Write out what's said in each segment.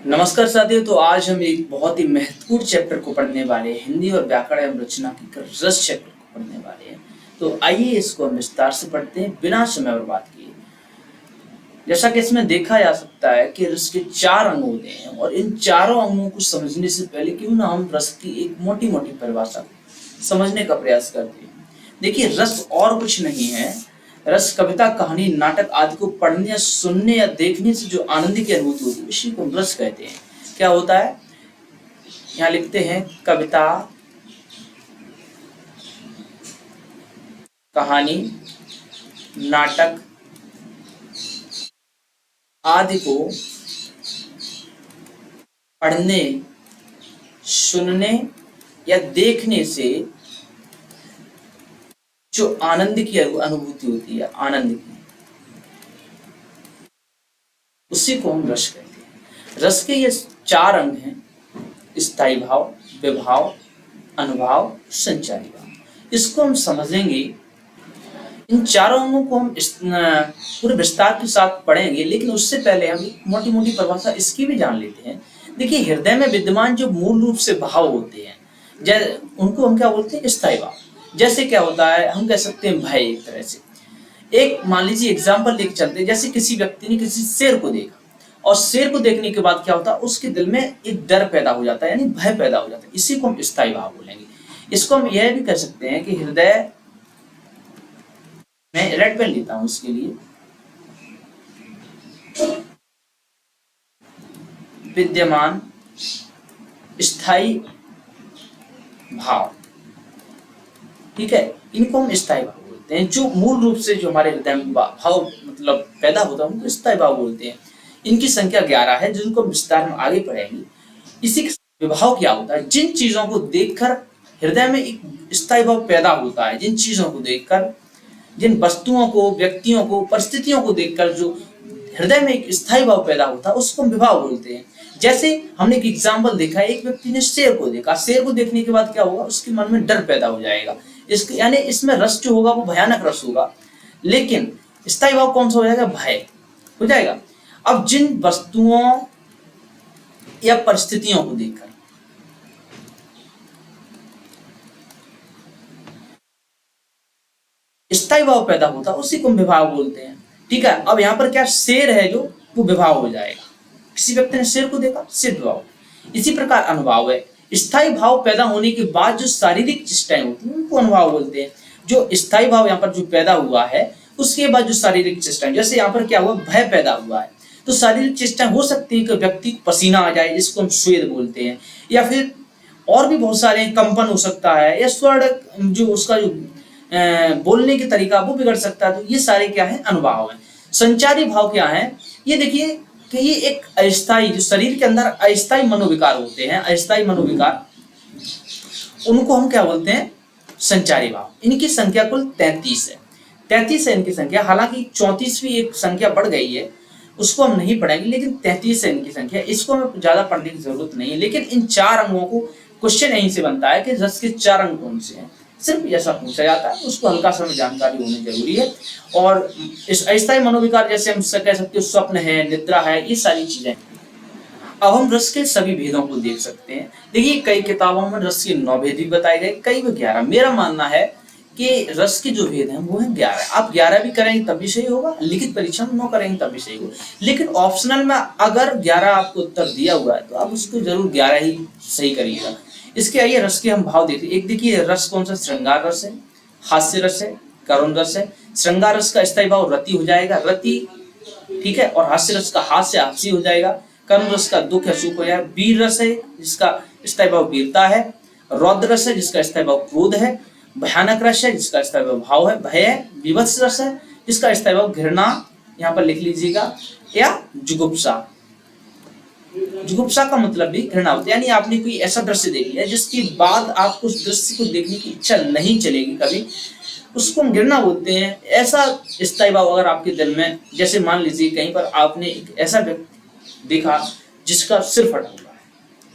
नमस्कार साथियों। तो आज हम एक बहुत ही महत्वपूर्ण चैप्टर को पढ़ने वाले हैं, हिंदी और व्याकरण एवं रचना की रस चैप्टर को पढ़ने वाले हैं। तो आइए इसको हम विस्तार से पढ़ते हैं बिना समय बर्बाद किए। जैसा कि इसमें देखा जा सकता है कि रस के 4 अंग होते हैं और इन चारों अंगों को समझने से पहले क्यों ना हम रस की एक मोटी मोटी परिभाषा समझने का प्रयास करते हैं। देखिए, रस और कुछ नहीं है। रस कविता, कहानी, नाटक आदि को पढ़ने या सुनने या देखने से जो आनंद की अनुभूति होती है उसी को हम रस कहते हैं। क्या होता है, यहाँ लिखते हैं कविता, कहानी, नाटक आदि को पढ़ने, सुनने या देखने से जो आनंद की अनुभूति होती है, आनंद की, उसी को हम रस कहते हैं। रस के ये 4 अंग हैं: स्थायी भाव, विभाव, अनुभाव, संचारी भाव। इसको हम समझेंगे। इन चारों अंगों को हम पूरे विस्तार के साथ पढ़ेंगे, लेकिन उससे पहले हम मोटी मोटी परिभाषा इसकी भी जान लेते हैं। देखिए, हृदय में विद्यमान जो मूल रूप से भाव होते हैं, उनको हम क्या बोलते हैं? स्थायी भाव। जैसे क्या होता है, हम कह सकते हैं भय। एक तरह से एक मान लीजिए एग्जाम्पल लेके चलते हैं। जैसे किसी व्यक्ति ने किसी शेर को देखा और शेर को देखने के बाद क्या होता है, उसके दिल में एक डर पैदा हो जाता है, यानी भय पैदा हो जाता है। इसी को हम स्थायी भाव बोलेंगे। इसको हम यह भी कह सकते हैं कि हृदय, मैं रेड पेन लेता हूं इसके लिए, विद्यमान स्थायी भाव, ठीक है, इनको हम स्थायी भाव बोलते हैं। जो मूल रूप से जो हमारे हृदय में भाव मतलब पैदा होता है उनको स्थायी भाव बोलते हैं। इनकी संख्या 11 है, जिनको हम विस्तार में आगे पढ़ेंगे। इसी के विभाव क्या होता है? जिन चीजों को देखकर हृदय में एक स्थायी भाव पैदा होता है, जिन चीजों को देखकर, जिन वस्तुओं को, व्यक्तियों को, परिस्थितियों को देखकर जो हृदय में एक स्थायी भाव पैदा होता है उसको हम विभाव बोलते हैं। जैसे हमने एक एग्जाम्पल देखा, एक व्यक्ति ने शेर को देखा, शेर को देखने के बाद क्या होगा, उसके मन में डर पैदा हो जाएगा। यानी इसमें रस जो होगा वो भयानक रस होगा, लेकिन स्थायी भाव कौन सा हो जाएगा? भय हो जाएगा। अब जिन वस्तुओं या परिस्थितियों को देखकर स्थायी भाव पैदा होता है उसी को हम विभाव बोलते हैं। ठीक है, अब यहाँ पर क्या, शेर है जो, वो विभाव हो जाएगा। किसी व्यक्ति ने शेर को देखा, शेर विभाव। इसी प्रकार अनुभाव है। स्थायी भाव पैदा होने के बाद जो शारीरिक चेष्टाएं होती हैं उनको अनुभाव बोलते हैं। जो स्थायी भाव यहाँ पर जो पैदा हुआ है उसके बाद जो शारीरिक चेष्टाएं, जैसे यहाँ पर क्या हुआ, भय पैदा हुआ है, तो शारीरिक चेष्टाएं हो सकती है कि व्यक्ति को पसीना आ जाए, जिसको हम स्वेद बोलते हैं, या फिर और भी बहुत सारे कंपन हो सकता है, या स्वर जो उसका जो बोलने के तरीका वो बिगड़ सकता है। तो ये सारे क्या है, अनुभाव है। संचारी भाव क्या है? ये देखिए कि ये एक अस्थायी, जो शरीर के अंदर अस्थायी मनोविकार होते हैं, अस्थायी मनोविकार, उनको हम क्या बोलते हैं? संचारी भाव। इनकी संख्या कुल 33 है। 33 है इनकी संख्या। हालांकि 34वीं एक संख्या बढ़ गई है, उसको हम नहीं पढ़ेंगे, लेकिन 33 है इनकी संख्या। इसको हमें ज्यादा पढ़ने की जरूरत नहीं है, लेकिन इन 4 अंगों को क्वेश्चन यहीं से बनता है कि रस के 4 अंग कौन से हैं। सिर्फ ऐसा पूछा जाता है, उसको हल्का सा जानकारी होनी जरूरी है। और इस अस्थायी मनोविकार, जैसे हम कह सकते हैं स्वप्न है, निद्रा है, ये सारी चीजें। अब हम रस के सभी भेदों को देख सकते हैं। देखिए, कई किताबों में रस के 9 भेद भी बताए गए, कई में 11। मेरा मानना है कि रस के जो भेद हैं वो है 11। आप 11 भी करेंगे तब भी सही होगा, लिखित परीक्षा में 9 करेंगे तब भी सही होगा, लेकिन ऑप्शनल में अगर 11 आपको उत्तर दिया हुआ है तो आप उसको जरूर 11 ही सही करिएगा। इसके आइए रस के हम भाव देखते हैं। एक देखिए रस कौन सा, श्रृंगार रस है, हास्य रस है, करुण रस है। श्रृंगार रस का स्थायी भाव रति हो जाएगा, रति, ठीक है, और हास्य रस का हास्य, हास्य हो जाएगा। करुण रस का दुख है, सुख हो जाएगा। वीर रस है जिसका स्थायी भाव वीरता है। रौद्र रस है जिसका स्थायी भाव क्रोध है। भयानक रस है जिसका स्थायी भाव है भय है। विभत्स रस है जिसका स्थायी भाव घृणा, यहाँ पर लिख लीजिएगा, या जुगुप्सा। जुगुप्सा का मतलब भी घृणा होता है, यानी आपने कोई ऐसा दृश्य देख लिया जिसके बाद आपको उस दृश्य को देखने की इच्छा नहीं चलेगी कभी, उसको हम घृणा बोलते हैं। ऐसा स्थायी भाव अगर आपके दिल में, जैसे मान लीजिए कहीं पर आपने एक ऐसा व्यक्ति देखा जिसका सिर फटा हुआ है,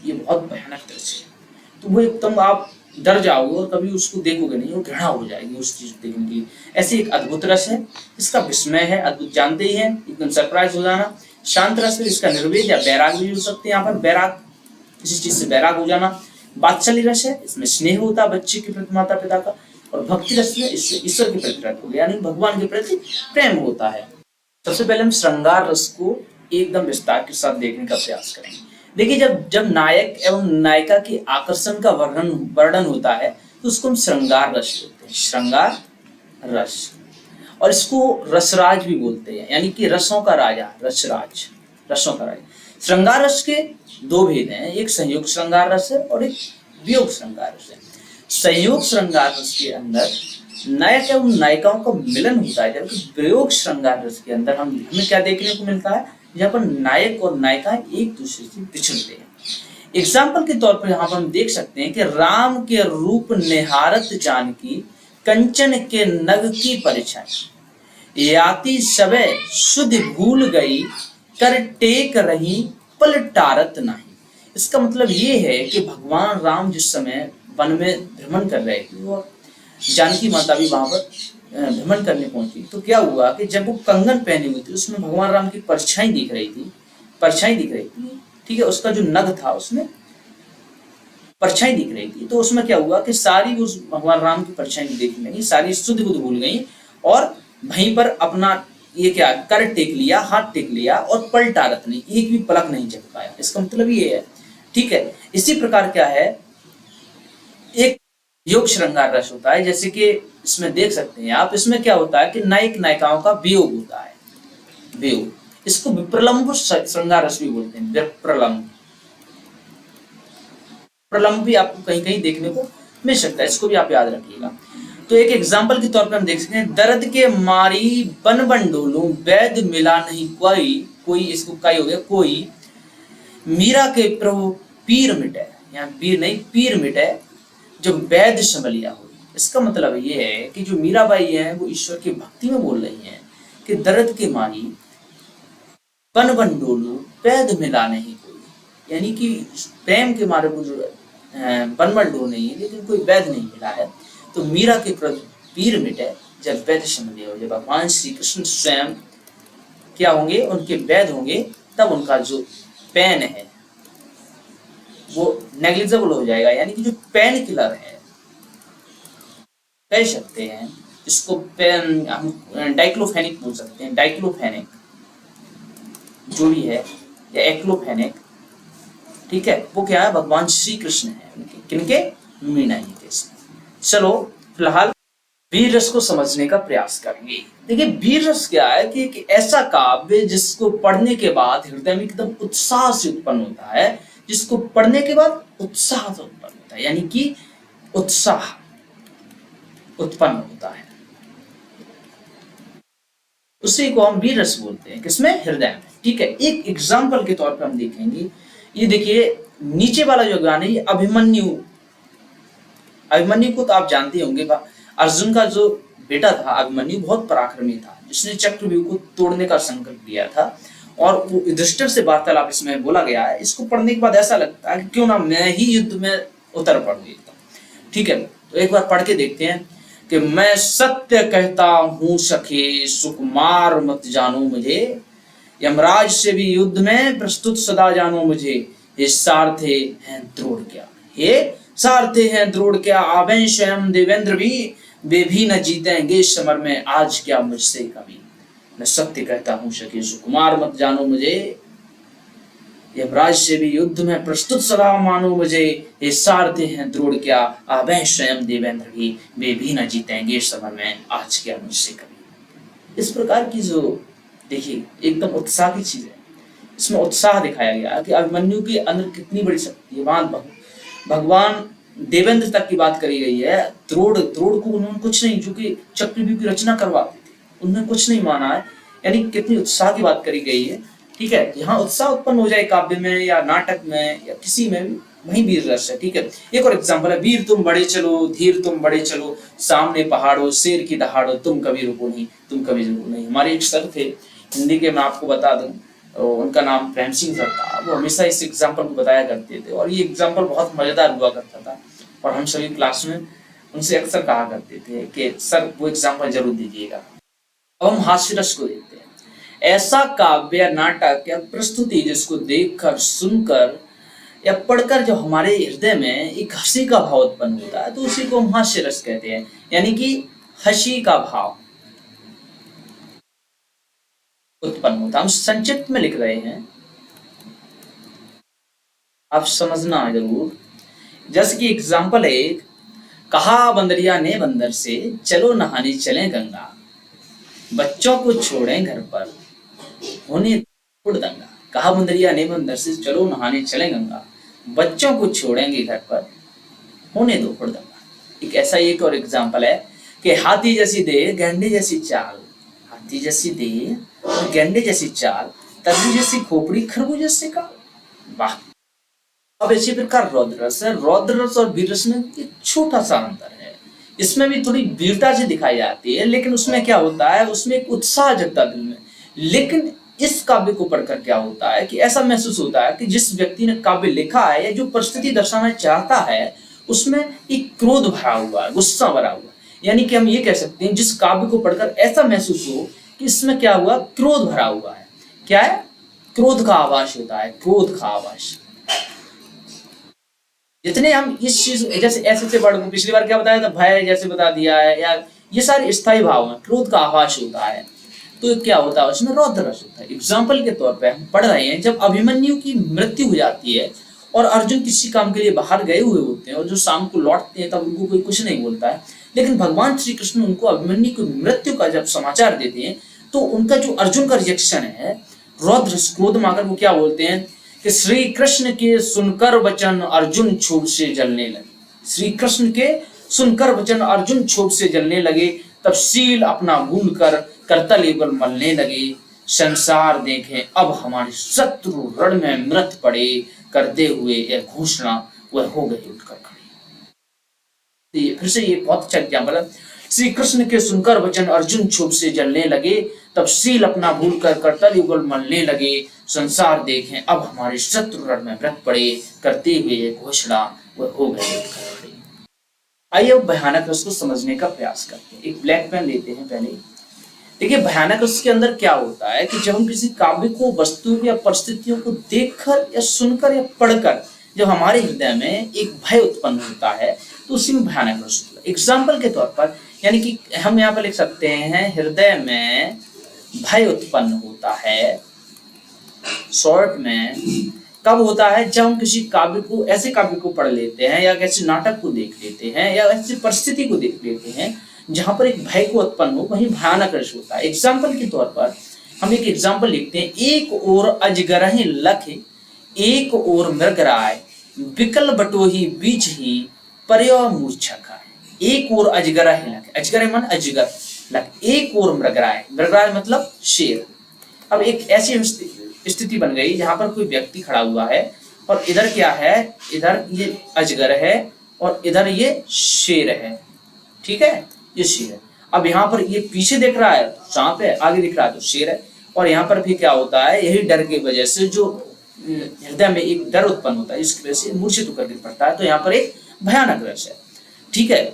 ये बहुत भयानक दृश्य है, तो वो एकदम आप डर जाओगे और कभी उसको देखोगे नहीं, वो घृणा हो जाएगी उस चीज देखने की। ऐसे एक अद्भुत रस है, इसका विस्मय है, अद्भुत जानते ही है, एकदम सरप्राइज हो जाना। शांत रस फिर इसका निर्वेद या बैराग भी हो सकते हैं। यहाँ पर बैराग, किसी चीज से बैराग हो जाना। वात्सल्य रस है, इसमें स्नेह होता है बच्चे के प्रति माता पिता का। और भक्ति रस में इससे ईश्वर के प्रति रस हो गया, यानी भगवान के प्रति प्रेम होता है। सबसे पहले हम श्रृंगार रस को एकदम विस्तार के साथ देखने का प्रयास करेंगे। देखिए, जब जब नायक एवं नायिका के आकर्षण का वर्णन होता है तो उसको हम श्रृंगार रस बोलते हैं, श्रृंगार रस। और इसको रसराज भी बोलते हैं, यानी कि रसों का राजा, रसराज, रसों का राजा। श्रृंगार रस के दो भेद हैं, एक संयोग श्रृंगार रस है और एक वियोग श्रृंगार रस है। संयोग श्रृंगार रस के अंदर नायक एवं नायिकाओं का मिलन होता है, जबकि वियोग श्रृंगार रस के अंदर हमें क्या देखने को मिलता है, जहाँ पर नायक और नायिका एक दूसरे से बिछड़ते हैं। एग्जाम्पल के तौर पर यहाँ पर हम देख सकते हैं कि राम के रूप निहारत जानकी कंचन के नग की परिछाई, याति सबे सुध भूल गई कर टेक रही पलटारत नहीं। इसका मतलब ये है कि भगवान राम जिस समय वन में भ्रमण कर रहे थे और जानकी माता भी वहां पर भ्रमण करने पहुंची, तो क्या हुआ कि जब वो कंगन पहने हुए थे उसमें भगवान राम की परछाई दिख रही थी, परछाई दिख रही थी, ठीक है, उसका जो नग था उसमें परछाई दिख रही थी। तो उसमें क्या हुआ कि सारी उस भगवान राम की परछाई देखने लगी, सारी सुध बुध भूल गई और वहीं पर अपना ये क्या कर टेक लिया, हाथ टेक लिया और पलटारत नहीं, एक भी पलक नहीं झपकाया। इसका मतलब ये है, ठीक है। इसी प्रकार क्या है, एक योग श्रृंगार रस होता है, जैसे कि इसमें देख सकते हैं आप, इसमें क्या होता है कि नायक नायिकाओं का वियोग होता है, वियोग। इसको विप्रलंब श्रृंगार रस भी बोलते हैं, विप्रलंब, प्रलंब भी आपको कहीं कहीं देखने को मिल सकता है, इसको भी आप याद रखिएगा। तो एक एग्जाम्पल के तौर पर हम देख सकते हैं, दर्द के मारी बन बन डोलूं वैद मिला नहीं कोई, कोई इसको कई हो गया, कोई मीरा के प्रभु पीर मिटे, यहाँ पीर नहीं पीर मिटे जब वैद संभलिया हो। इसका मतलब ये है कि जो मीराबाई है वो ईश्वर की भक्ति में बोल रही हैं कि दर्द के मारी बन बन डोलूं वैद मिला नहीं कोई, यानी कि प्रेम के मारे को जो बनबन डोल नहीं है लेकिन कोई वैध नहीं मिला है। तो मीरा के प्रति पीर मिटे जब वैध संभले हो, जब भगवान श्री कृष्ण स्वयं क्या होंगे, उनके वैध होंगे, तब उनका जो पेन है वो नेग्लिजिबल हो जाएगा, यानी कि जो पेन किलर है कह सकते हैं इसको, पेन हम डाइक्लोफेनिक बोल सकते हैं, डाइक्लोफेनिक जो भी है या एक्लोफेनिक, ठीक है, वो क्या है, भगवान श्री कृष्ण है, उनके किनके, मीना जी के। चलो फिलहाल वीर रस को समझने का प्रयास करेंगे। देखिए वीर रस क्या है कि एक ऐसा काव्य जिसको पढ़ने के बाद हृदय में एकदम उत्साह से उत्पन्न होता है, जिसको पढ़ने के बाद उत्साह से उत्पन्न होता है, यानी कि उत्साह उत्पन्न होता है, उसी को हम वीर रस बोलते हैं, किसमें, हृदय में, ठीक है। एक एग्जाम्पल के तौर पर हम देखेंगे, ये देखिए नीचे वाला जो गाना है, अभिमन्यु, अभिमन्यु को तो आप जानते होंगे, अर्जुन का जो बेटा था अभिमन्यु बहुत पराक्रमी था, जिसने चक्रव्यूह को तोड़ने का संकल्प लिया था, और वो युधिष्ठिर से वार्तालाप इसमें बोला गया है। इसको पढ़ने के बाद ऐसा लगता है कि क्यों ना मैं ही युद्ध में उतर पड़ूं, ठीक है। तो एक बार पढ़ के देखते हैं कि मैं सत्य कहता हूं सखे, सुकुमार मत जानो मुझे, यमराज से भी युद्ध में प्रस्तुत सदा जानो मुझे, ये सारथे हैं द्रोण क्या, ये सारथे हैं द्रोण क्या, आवें स्वयं देवेंद्र भी, वे भी न जीतेंगे समर में आज क्या मुझसे कभी, मैं सत्य कहता हूं सखे, सुकुमार मत जानो मुझे, यमराज से भी युद्ध में प्रस्तुत सदा मानो मुझे, ये सारथे हैं द्रोण क्या, आवें स्वयं देवेंद्र भी, वे भी न जीतेंगे समर में आज क्या मुझसे कभी। इस प्रकार की जो देखिए एकदम उत्साह की चीज है, इसमें उत्साह दिखाया गया कि अभिमन्यु के अंदर कितनी बड़ी शक्ति है। वहां भगवान देवेंद्र तक की बात करी गई है, द्रोण को उन्होंने कुछ नहीं, जो कि चक्रव्यूह की रचना करवाते थे, उन्होंने कुछ नहीं माना है, यानी कितनी उत्साह की बात करी गई है, ठीक है। यहाँ उत्साह उत्पन्न हो जाए काव्य में या नाटक में या किसी में भी, वही वीर रस है, ठीक है। एक और एग्जाम्पल है, वीर तुम बड़े चलो, धीर तुम बड़े चलो, सामने पहाड़ो शेर की दहाड़ो, तुम कभी रुको नहीं, तुम कभी रुको नहीं। हमारे एक सर थे हिंदी के, मैं आपको बता दूं, उनका नाम प्रेम सिंह सर था, वो हमेशा इस एग्जाम्पल को बताया करते थे, और ये एग्जाम्पल बहुत मजेदार हुआ करता था, और हम सभी क्लास में उनसे अक्सर कहा करते थे कि सर वो एग्जाम्पल जरूर दीजिएगा। अब हम हास्य रस को देखते हैं। ऐसा काव्य या नाटक या प्रस्तुति जिसको देखकर, सुनकर या पढ़कर जो हमारे हृदय में एक हंसी का भाव उत्पन्न होता है, तो उसी को हम हास्य रस कहते हैं, यानी कि हंसी का भाव उत्पन्न होता है। हम संक्षिप्त में लिख रहे हैं, आप समझना जरूर। जैसे कि एग्जाम्पल है एक, कहा बंदरिया ने बंदर से चलो नहाने चलें गंगा, बच्चों को छोड़ें घर पर होने हुड़दंगा। कहा बंदरिया ने बंदर से चलो नहाने चलें गंगा, बच्चों को छोड़ेंगे घर पर होने दो हुड़दंगा। एक ऐसा एक और एग्जाम्पल है कि हाथी जैसी देह गैंडे जैसी चाल, हाथी जैसी देह और गैंडे जैसी चाल, तरबूज जैसी खोपड़ी खरबूज जैसे का। वाह। अब इसी प्रकार रौद्र रस है। रौद्र रस और वीर रस में एक छोटा सा अंतर है, इसमें भी थोड़ी वीरता से दिखाई जाती है, लेकिन उसमें क्या होता है, उसमें एक उत्साह जगता दिल में। लेकिन इस काव्य को पढ़कर क्या होता है कि ऐसा महसूस होता है कि जिस व्यक्ति ने काव्य लिखा है या जो परिस्थिति दर्शाना चाहता है, उसमें एक क्रोध भरा हुआ है, गुस्सा भरा हुआ है। यानी कि हम ये कह सकते हैं, जिस काव्य को पढ़कर ऐसा महसूस हो कि इसमें क्या हुआ, क्रोध भरा हुआ है। क्या है? क्रोध का आभास होता है, क्रोध का आभास। जितने हम इस चीज जैसे ऐसे वर्ड को पिछली बार क्या बताया था, भय जैसे बता दिया है, या ये सारे स्थायी भाव हैं, क्रोध का आभास होता है। तो क्या होता है, उसमें रौद्र रस होता है। एग्जाम्पल के तौर पे हम पढ़ रहे हैं, जब अभिमन्यु की मृत्यु हो जाती है और अर्जुन किसी काम के लिए बाहर गए हुए होते हैं और जो शाम को लौटते हैं, तब उनको कोई कुछ नहीं बोलता है, लेकिन भगवान श्री कृष्ण उनको अभिमन्यु की मृत्यु का जब समाचार देते हैं, तो उनका जो अर्जुन का रिएक्शन है, रौद्र रस, क्रोध में आकर वो क्या बोलते हैं कि श्री कृष्ण के सुनकर वचन अर्जुन क्षोभ से जलने लगे। श्री कृष्ण के सुनकर वचन अर्जुन क्षोभ से जलने लगे, तब शील अपना भूल कर करतल युगल मलने लगे। संसार देखें अब हमारे शत्रु रण में मृत पड़े, करते हुए यह घोषणा वह हो गई उठकर खड़े। फिर से ये बहुत अच्छा एग्जाम्पल है। श्री कृष्ण के सुनकर वचन अर्जुन क्षोभ से जलने लगे, तब शील अपना भूल कर करतल युगल मलने लगे। संसार देखें अब हमारे शत्रु रण में मृत पड़े, करते हुए ये घोषणा वह हो गए उठकर खड़े। आइए अब भयानक रस को समझने का प्रयास करते हैं। एक ब्लैक पेन लेते हैं पहले। देखिए, भयानक रस के अंदर क्या होता है कि जब हम किसी काव्य को, वस्तु या परिस्थितियों को देखकर या सुनकर या पढ़कर जब हमारे हृदय में एक भय उत्पन्न होता है, तो उसी में भयानक रस होता है। एग्जाम्पल के तौर पर, यानी कि हम यहाँ पर लिख सकते हैं, हृदय में भय उत्पन्न होता है। शॉर्ट में कब होता है, जब हम किसी काव्य को, ऐसे काव्य को पढ़ लेते हैं या ऐसे नाटक को देख लेते हैं या ऐसी परिस्थिति को देख लेते हैं जहां पर एक भय को उत्पन्न हो, वहीं भयानक रस होता है। एग्जाम्पल के तौर पर हम एक एग्जाम्पल लिखते हैं, एक ओर अजगरहि लख, एक ओर मृगराय, विकल बटोही बीच ही पर्यो मूर्छा खाए। एक ओर अजगरहि लख, अजगर मन अजगर, लख, एक ओर मृगराय, मृगराय मतलब शेर। अब एक ऐसी स्थिति बन गई जहां पर कोई व्यक्ति खड़ा हुआ है और इधर क्या है, इधर ये अजगर है और इधर ये शेर है। ठीक है, ये शेर है। अब यहाँ पर ये पीछे देख रहा है सांप है, आगे दिख रहा है तो शेर है। और यहाँ पर भी क्या होता है, यही डर की वजह से जो हृदय में एक डर उत्पन्न होता है, इसकी वजह से मूर्छित होकर गिर पड़ता है। तो यहाँ पर एक भयानक रस है। ठीक है,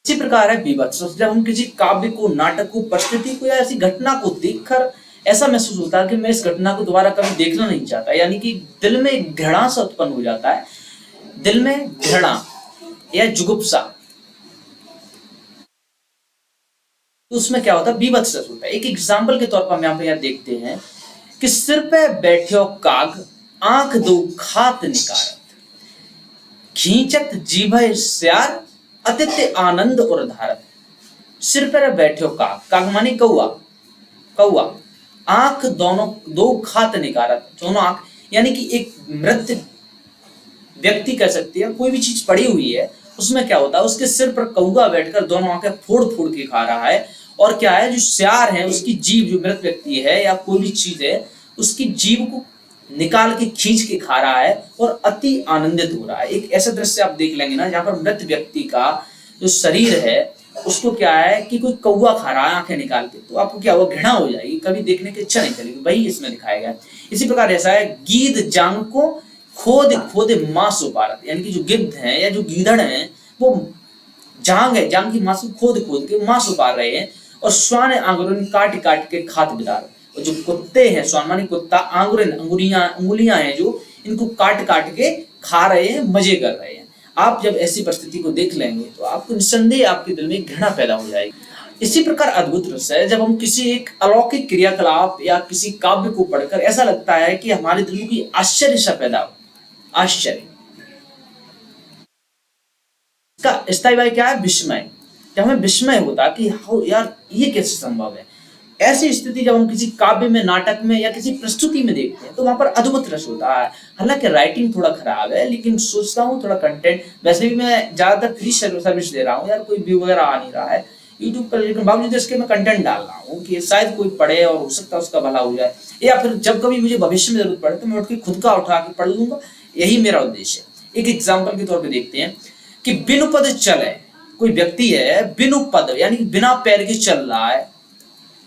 इसी प्रकार है बीभत्स रस। जब हम किसी काव्य को, नाटक को, परिस्थिति को या ऐसी घटना को देखकर ऐसा महसूस होता है कि मैं इस घटना को दोबारा कभी देखना नहीं चाहता, यानी कि दिल में घृणा सा उत्पन्न हो जाता है, दिल में घृणा या जुगुप्सा, तो उसमें क्या होता है, बीभत्स रस होता है। एक एग्जाम्पल के तौर पर हम यहाँ देखते हैं कि सिर पे बैठो काग, आंख दो खात निकारत, खींचत जीभ स्यार, अतिथ्य आनंद और धारत। सिर पर बैठो काग, काग माने कौआ, कौआ, आंख दोनों दो खात निकारत, दोनों आंख, यानी कि एक मृत व्यक्ति कह सकती है, कोई भी चीज पड़ी हुई है, उसमें क्या होता है, उसके सिर पर कौआ बैठकर दोनों आंखें फोड़ फोड़ के खा रहा है। और क्या है, जो स्यार है, उसकी जीभ, जो मृत व्यक्ति है या कोई भी चीज है, उसकी जीभ को निकाल के खींच के खा रहा है और अति आनंदित हो रहा है। एक ऐसा दृश्य आप देख लेंगे ना, जहाँ पर मृत व्यक्ति का जो शरीर है उसको क्या है कि कोई कौआ खा रहा है आंखें निकाल के, तो आपको क्या हुआ, घृणा हो जाएगी, कभी देखने की इच्छा नहीं करेगी। वही इसमें दिखाया गया। इसी प्रकार ऐसा है, गीद जांग को खोद खोद मांस उपारत, यानी कि जो गिद्ध है या जो गीदड़ है, वो जांग है, जांग की मांस को खोद खोद के मांस उपार रहे हैं, और श्वान आंगुरन काट काट के खात बिदार, और जो कुत्ते हैं, स्वाभिमानी कुत्ता, अंगुलियां हैं जो, इनको काट काट के खा रहे हैं, मजे कर रहे हैं। आप जब ऐसी परिस्थिति को देख लेंगे तो आपको निस्संदेह आपके दिल में घृणा पैदा हो जाएगी। इसी प्रकार अद्भुत रस है, जब हम किसी एक अलौकिक क्रियाकलाप या किसी काव्य को पढ़कर ऐसा लगता है कि हमारे दिल में कोई आश्चर्य सा पैदा हो, आश्चर्य का स्थायी भाव क्या है? विस्मय। जब हमें विस्मय होता कि यार ये कैसे संभव है। ऐसी स्थिति जब हम किसी काव्य में, नाटक में या किसी प्रस्तुति में देखते हैं तो वहां पर अद्भुत रस होता है। हालांकि राइटिंग थोड़ा खराब है, लेकिन सोचता हूँ थोड़ा कंटेंट, वैसे भी मैं ज्यादातर फ्री सर्विस दे रहा हूँ यार, कोई व्यू वगैरह आ नहीं रहा है यूट्यूब पर, लेकिन बावजूद इसके मैं कंटेंट डाल रहा हूँ कि शायद कोई पढ़े और हो सकता है उसका भला हो जाए, या फिर जब कभी मुझे भविष्य में जरूरत पड़े तो मैं उठ के खुद का उठा के पढ़ लूंगा। यही मेरा उद्देश्य है। एक एग्जाम्पल के तौर पर देखते हैं कि बिनु पद चले, कोई व्यक्ति है बिनु पद यानी कि बिना पैर के चल रहा है,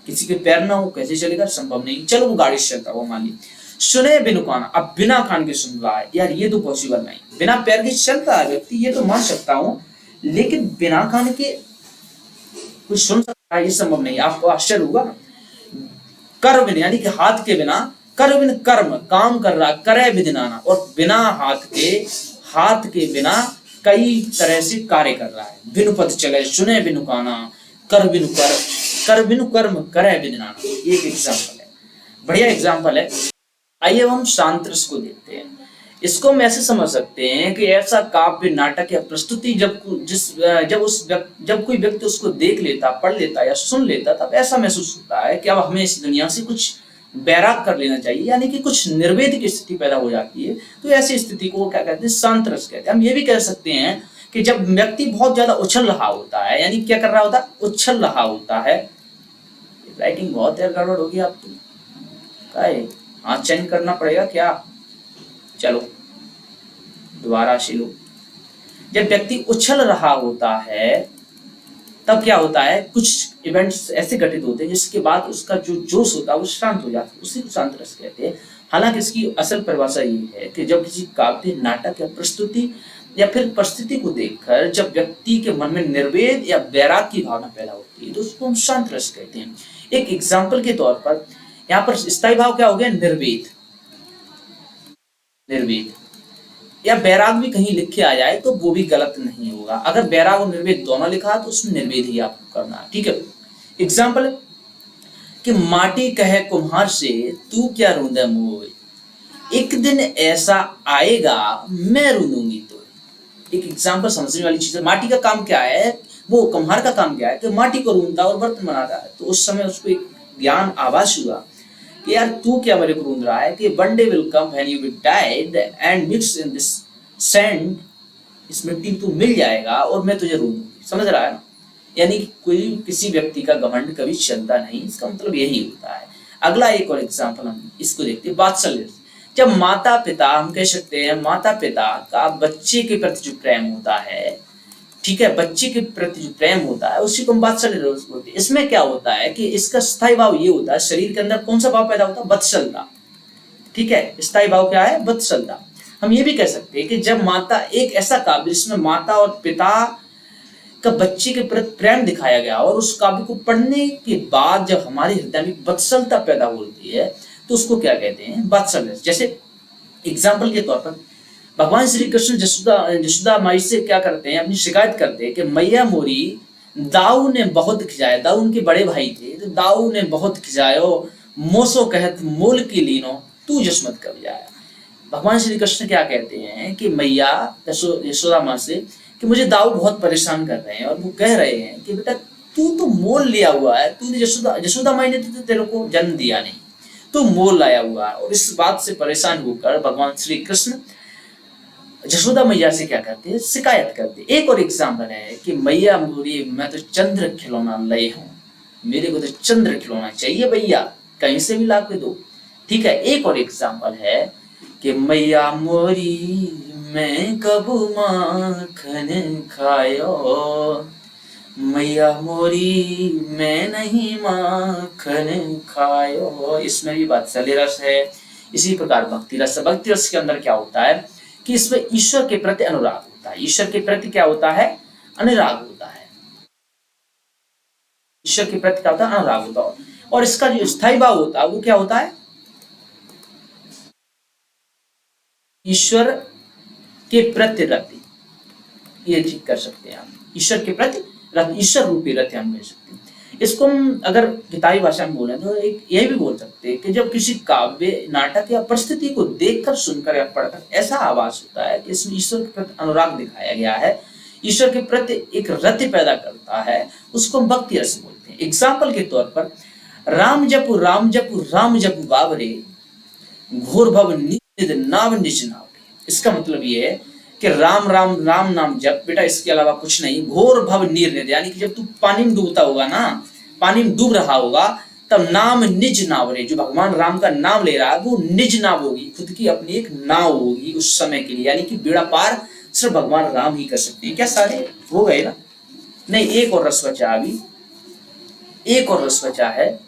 किसी के पैर ना हो कैसे चलेगा? संभव नहीं। चलो वो गाड़ी से चलता, वो मान ली। सुने बिनु कान, अब बिना कान के सुन रहा है, यार ये तो पॉसिबल नहीं। बिना पैर के चलता है व्यक्ति, ये तो मान सकता हूं, लेकिन बिना कान के कुछ सुन सकता है, ये संभव नहीं। आपको आश्चर्य होगा ना। कर बिन यानी कि हाथ के बिना, कर बिन कर्म, काम कर रहा, करे विधिनाना, और बिना हाथ के बिना कई तरह से कार्य कर रहा है। बिनु पद चले, सुने बिनु काना, कर बिनु कर्म, करे विधिनाना। एक एग्जाम्पल है, बढ़िया एग्जाम्पल है। आइए हम शांत रस को देखते हैं। इसको हम ऐसे समझ सकते हैं कि ऐसा काव्य, नाटक या प्रस्तुति जब कोई व्यक्ति उसको देख लेता, पढ़ लेता या सुन लेता, तब ऐसा महसूस होता है कि अब हमें इस दुनिया से कुछ बैराग कर लेना चाहिए, यानी कि कुछ निर्वेद की स्थिति पैदा हो जाती है। तो ऐसी स्थिति को क्या कहते हैं? शांत रस कहते हैं। हम ये भी कह सकते हैं कि जब व्यक्ति बहुत ज्यादा उछल रहा होता है, यानी क्या कर रहा होता है? उछल रहा होता है। राइटिंग बहुत है, गड़बड़ होगी आपकी, क्या है? हाथ चेंज करना पड़ेगा क्या? चलो दोबारा से लो। जब व्यक्ति उछल रहा होता है तब क्या होता है? कुछ इवेंट्स ऐसे घटित होते हैं जिसके बाद उसका जो जोश होता है वो शांत हो जाता है, उसी को शांत रस कहते हैं। हालांकि इसकी असल परिभाषा ये है कि जब किसी काव्य, नाटक या प्रस्तुति या फिर परिस्थिति को देखकर जब व्यक्ति के मन में निर्वेद या वैराग की भावना पैदा होती है तो उसको हम शांत रस कहते हैं। एक एग्जाम्पल के तौर पर यहाँ पर स्थायी भाव क्या हो गया? निर्वेद या वैराग भी कहीं लिख के आ जाए तो वो भी गलत नहीं होगा। अगर वैराग और निर्वेद दोनों लिखा तो उसमें निर्वेद ही आपको करना है, ठीक है। एग्जाम्पल है कि माटी कहे कुम्हार से तू क्या रूंदे मोए, एक दिन ऐसा आएगा मैं रूंदूंगी तो। एक एग्जाम्पल समझने वाली चीज है। माटी का काम क्या है? वो कुम्हार का काम क्या है कि माटी को रूंदता और बर्तन बनाता है। तो उस समय उसको एक ज्ञान आभास हुआ कि यार तू क्या मेरे को रूंद रहा है, कि one day will come when you will die and mix in this sand, इस मिट्टी में तू मिल जाएगा और मैं तुझे रूंदूंगी। समझ रहा है ना? यानी कोई किसी व्यक्ति का घमंड कभी चलता नहीं, इसका मतलब यही होता है। अगला एक और एग्जाम्पल हम इसको देखते हैं, वात्सल्य। जब माता पिता, हम कह सकते हैं माता पिता का बच्चे के प्रति जो प्रेम होता है, ठीक है, बच्चे के प्रति जो प्रेम होता है उसी को हम वात्सल्य रस बोलते हैं। इसमें क्या होता है कि इसका स्थायी भाव ये होता है, शरीर के अंदर कौन सा भाव पैदा होता है? वत्सलता, ठीक है। स्थायी भाव क्या है? वत्सलता। हम ये भी कह सकते हैं कि जब माता, एक ऐसा काव्य जिसमें माता और पिता का बच्चे के प्रति प्रेम दिखाया गया और उस काव्य को पढ़ने के बाद जब हमारे हृदय में वत्सलता पैदा होती है तो उसको क्या कहते हैं? वात्सल्य। जैसे एग्जाम्पल के तौर पर भगवान श्री कृष्ण जसोदा माई से क्या करते हैं? अपनी शिकायत करते हैं कि मैया मोरी दाऊ ने बहुत खिजाया। दाऊ उनके बड़े भाई थे, तो दाऊ ने बहुत खिजायो, मोसो कहत मोल की लीनो तू जसमत कब जाया। भगवान श्री कृष्ण क्या कहते हैं कि मैया यशोदा माँ से कि मुझे दाऊ बहुत परेशान कर रहे हैं, और वो कह रहे हैं कि बेटा तू तो मोल लिया हुआ है, तूने यशोदा माई ने तो तेरे को जन्म दिया नहीं, तू मोल लाया हुआ है। और इस बात से परेशान होकर भगवान श्री कृष्ण यशोदा मैया से क्या करते हैं? शिकायत करते हैं। एक और एग्जाम्पल है कि मैया मोरी मैं तो चंद्र खिलौना लय हूँ, मेरे को तो चंद्र खिलौना चाहिए भैया, कहीं से भी ला के दो, ठीक है। एक और एग्जाम्पल है कि मैया मोरी मैं कब माखन खायो, मैया मोरी मैं नहीं माखन खायो। इसमें भी वात्सल्य रस है। इसी प्रकार भक्ति रस। भक्ति रस के अंदर क्या होता है कि इसमें ईश्वर के प्रति अनुराग होता है। ईश्वर के प्रति क्या होता है? अनुराग होता है। ईश्वर के प्रति क्या होता है? अनुराग होता है। और इसका जो स्थायी भाव होता है वो क्या होता है, ईश्वर के प्रति रति, ये ठीक कर सकते हैं आप, ईश्वर के प्रति रति, ईश्वर रूपी रति हम कह सकते हैं। इसको हम अगर किताबी भाषा में बोले तो एक यही भी बोल सकते हैं कि जब किसी काव्य, नाटक या परिस्थिति को देखकर, सुनकर या पढ़कर ऐसा आभास होता है कि इसमें ईश्वर के प्रति अनुराग दिखाया गया है, ईश्वर के प्रति एक रति पैदा करता है, उसको हम भक्ति रस बोलते हैं। एग्जाम्पल के तौर पर राम जपु राम जपु राम जपु बाबरे, घोर भव निज नाव निज नाव। इसका मतलब ये है कि राम राम राम नाम जप बेटा, इसके अलावा कुछ नहीं। घोर भव नीर निध, यानी कि जब तू पानी में डूबता होगा ना, पानी में डूब रहा होगा, तब नाम निज नाव रे, जो भगवान राम का नाम ले रहा है वो निज नाव होगी, खुद की अपनी एक नाव होगी उस समय के लिए, यानी कि बेड़ा पार सिर्फ भगवान राम ही कर सकते हैं। क्या सारे हो गए ना? नहीं, एक और रस बचा, अभी एक और रस बचा है।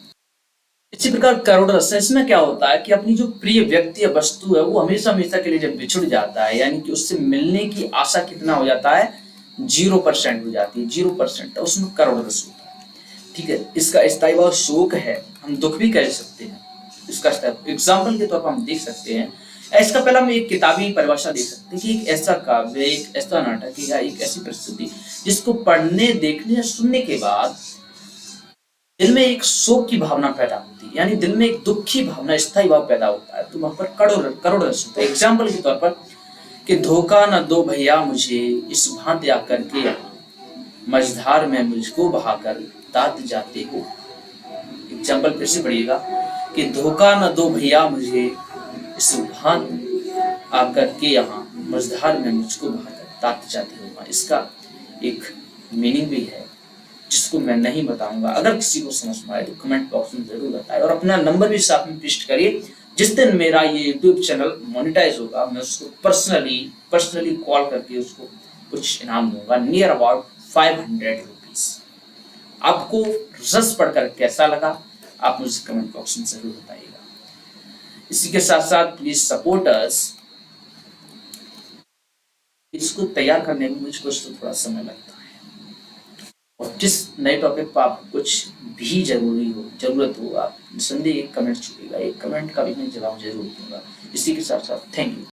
इसी प्रकार करुण रस, इसमें क्या होता है कि अपनी जो प्रिय व्यक्ति या वस्तु है वो हमेशा हमेशा के लिए जब बिछुड़ जाता है, यानी कि उससे मिलने की आशा कितना हो जाता है, 0% हो जाती है, 0%, उसमें करुण रस होता है। ठीक है, इसका स्थायी भाव शोक है, हम दुख भी कह सकते हैं इसका। एग्जाम्पल के तौर पर हम देख सकते हैं, इसका पहला हम एक किताबी परिभाषा देख सकते हैं कि एक ऐसा काव्य, एक ऐसा नाटक या एक ऐसी परिस्थिति जिसको पढ़ने, देखने या सुनने के बाद दिल में एक शोक की भावना पैदा होती है, यानी दिल में एक दुख की भावना, स्थायी भाव पैदा होता है, तो वहां पर करोड़ रस होता है। एग्जाम्पल के तौर पर कि धोखा न दो भैया मुझे, इस भांति आकर के मझधार में मुझको बहाकर तात जाते हो। एग्जाम्पल फिर से पढ़िएगा कि धोखा न दो भैया मुझे, इस भांति आकर के यहाँ मझधार में मुझको बहाकर तात जाते हो। इसका एक मीनिंग भी है जिसको मैं नहीं बताऊंगा। अगर किसी को समझ में आए तो कमेंट बॉक्स में जरूर बताएं, और अपना नंबर भी साथ में पेस्ट करिए। जिस दिन मेरा ये यूट्यूब चैनल मोनेटाइज होगा, मैं उसको पर्सनली कॉल करके उसको कुछ इनाम दूंगा, नियर अबाउट 500 रुपीज। आपको रस पढ़कर कैसा लगा आप मुझे कमेंट बॉक्स में जरूर बताइएगा। इसी के साथ साथ प्लीज सपोर्ट अस। इसको तैयार करने में मुझको तो थोड़ा समय लगता है, और जिस नए टॉपिक पर आपको कुछ भी जरूरत हो, आप निसंदेह एक कमेंट छूटेगा, एक कमेंट का भी मैं जवाब जरूर दूंगा। इसी के साथ साथ थैंक यू।